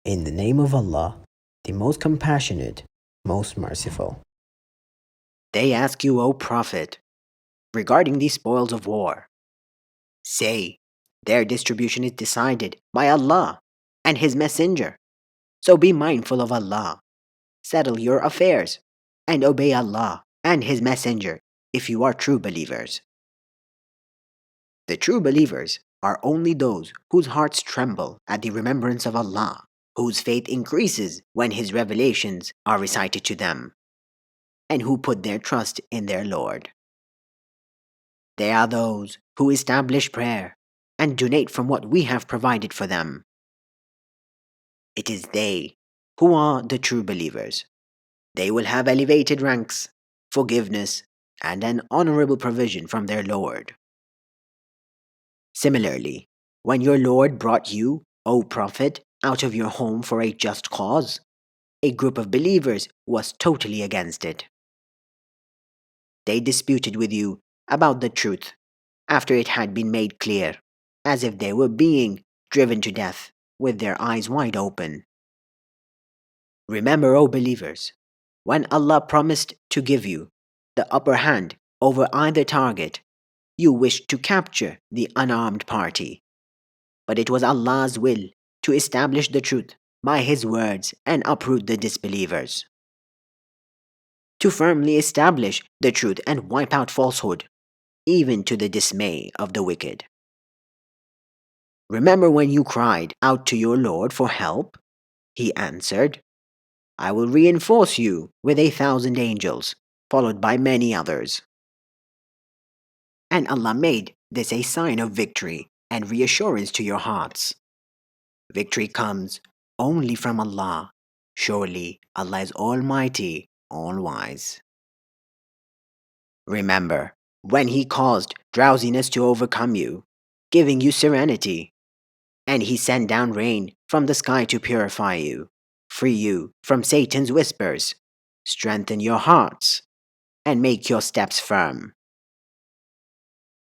In the name of Allah, the most compassionate, most merciful. They ask you, O Prophet, regarding the spoils of war. Say, their distribution is decided by Allah and His Messenger. So be mindful of Allah, settle your affairs, and obey Allah and His Messenger if you are true believers. The true believers are only those whose hearts tremble at the remembrance of Allah, whose faith increases when His revelations are recited to them, and who put their trust in their Lord. They are those who establish prayer and donate from what we have provided for them. It is they who are the true believers. They will have elevated ranks, forgiveness, and an honorable provision from their Lord. Similarly, when your Lord brought you, O Prophet, out of your home for a just cause, a group of believers was totally against it. They disputed with you about the truth after it had been made clear, as if they were being driven to death with their eyes wide open. Remember, O believers, when Allah promised to give you the upper hand over either target, you wished to capture the unarmed party. But it was Allah's will to establish the truth by His words and uproot the disbelievers. To firmly establish the truth and wipe out falsehood, even to the dismay of the wicked. Remember when you cried out to your Lord for help? He answered, I will reinforce you with 1,000 angels, followed by many others. And Allah made this a sign of victory and reassurance to your hearts. Victory comes only from Allah. Surely Allah is Almighty, All-Wise. Remember when He caused drowsiness to overcome you, giving you serenity, and He sent down rain from the sky to purify you, free you from Satan's whispers, strengthen your hearts, and make your steps firm.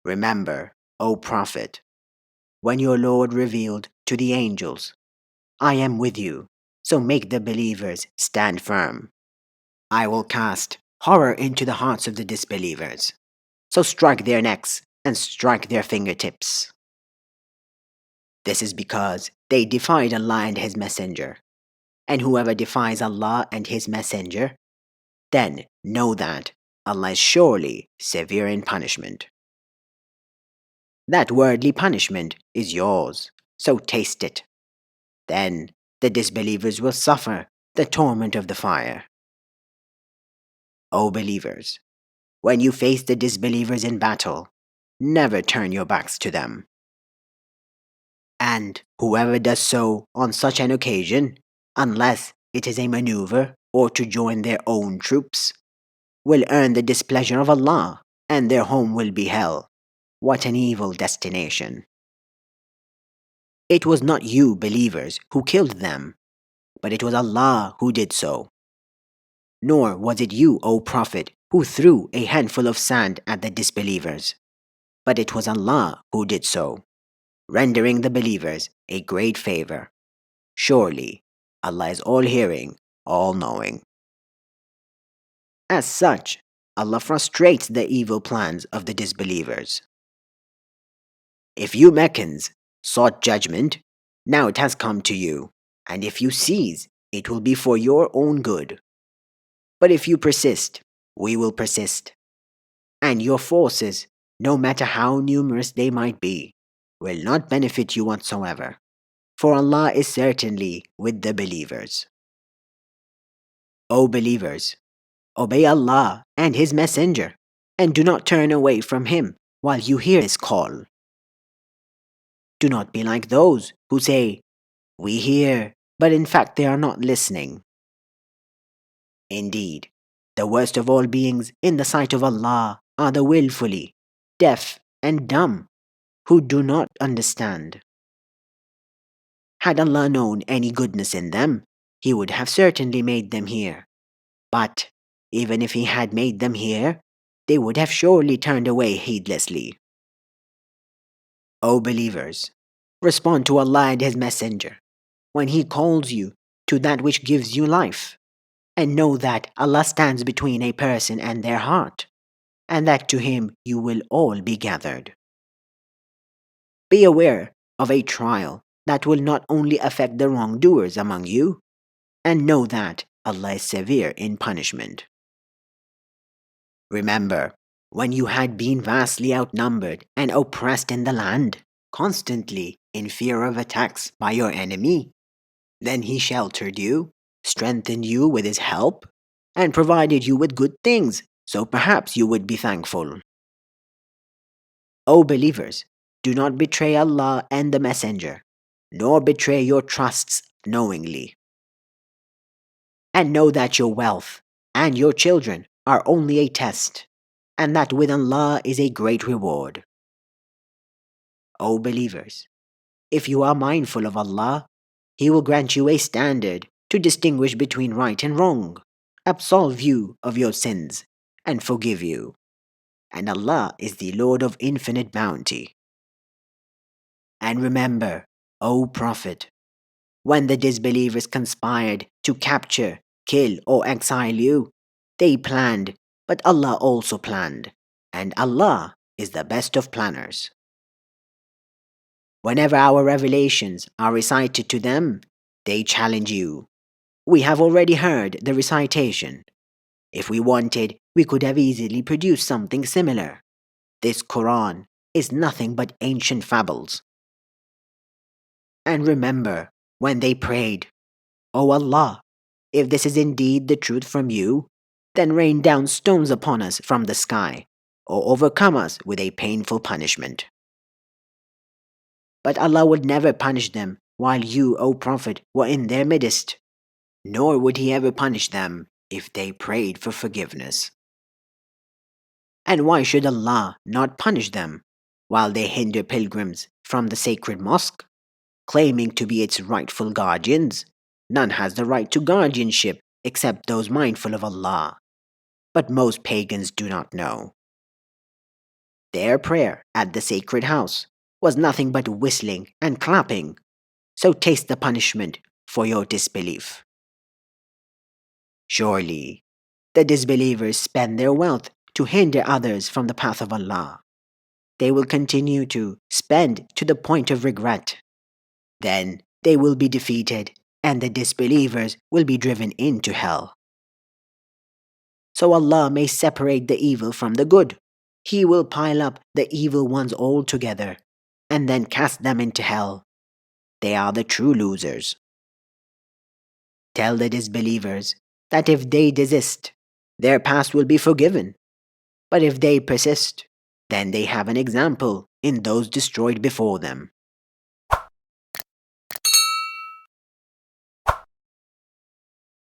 Remember, O Prophet, when your Lord revealed to the angels, I am with you, so make the believers stand firm. I will cast horror into the hearts of the disbelievers, so strike their necks and strike their fingertips. This is because they defied Allah and His Messenger, and whoever defies Allah and His Messenger, then know that Allah is surely severe in punishment. That worldly punishment is yours, so taste it. Then the disbelievers will suffer the torment of the fire. O believers, when you face the disbelievers in battle, never turn your backs to them. And whoever does so on such an occasion, unless it is a maneuver or to join their own troops, will earn the displeasure of Allah, and their home will be hell. What an evil destination. It was not you, believers, who killed them, but it was Allah who did so. Nor was it you, O Prophet, who threw a handful of sand at the disbelievers, but it was Allah who did so, rendering the believers a great favor. Surely, Allah is all-hearing, all-knowing. As such, Allah frustrates the evil plans of the disbelievers. If you Meccans sought judgment, now it has come to you, and if you cease, it will be for your own good. But if you persist, we will persist. And your forces, no matter how numerous they might be, will not benefit you whatsoever, for Allah is certainly with the believers. O believers, obey Allah and His Messenger, and do not turn away from Him while you hear His call. Do not be like those who say, we hear, but in fact they are not listening. Indeed, the worst of all beings in the sight of Allah are the willfully deaf and dumb, who do not understand. Had Allah known any goodness in them, He would have certainly made them hear. But even if He had made them hear, they would have surely turned away heedlessly. O believers, respond to Allah and His Messenger, when He calls you to that which gives you life, and know that Allah stands between a person and their heart, and that to Him you will all be gathered. Be aware of a trial that will not only affect the wrongdoers among you, and know that Allah is severe in punishment. Remember, when you had been vastly outnumbered and oppressed in the land, constantly in fear of attacks by your enemy, then He sheltered you, strengthened you with His help, and provided you with good things, so perhaps you would be thankful. O believers, do not betray Allah and the Messenger, nor betray your trusts knowingly. And know that your wealth and your children are only a test, and that with Allah is a great reward. O believers, if you are mindful of Allah, He will grant you a standard to distinguish between right and wrong, absolve you of your sins, and forgive you. And Allah is the Lord of infinite bounty. And remember, O Prophet, when the disbelievers conspired to capture, kill, or exile you, they planned, but Allah also planned, and Allah is the best of planners. Whenever our revelations are recited to them, they challenge you. We have already heard the recitation. If we wanted, we could have easily produced something similar. This Quran is nothing but ancient fables. And remember, when they prayed, O Allah, if this is indeed the truth from you, then rain down stones upon us from the sky, or overcome us with a painful punishment. But Allah would never punish them while you, O Prophet, were in their midst, nor would He ever punish them if they prayed for forgiveness. And why should Allah not punish them while they hinder pilgrims from the sacred mosque, claiming to be its rightful guardians? None has the right to guardianship except those mindful of Allah, but most pagans do not know. Their prayer at the sacred house was nothing but whistling and clapping, so taste the punishment for your disbelief. Surely, the disbelievers spend their wealth to hinder others from the path of Allah. They will continue to spend to the point of regret. Then they will be defeated, and the disbelievers will be driven into hell. So Allah may separate the evil from the good. He will pile up the evil ones all together, and then cast them into hell. They are the true losers. Tell the disbelievers that if they desist, their past will be forgiven. But if they persist, then they have an example in those destroyed before them.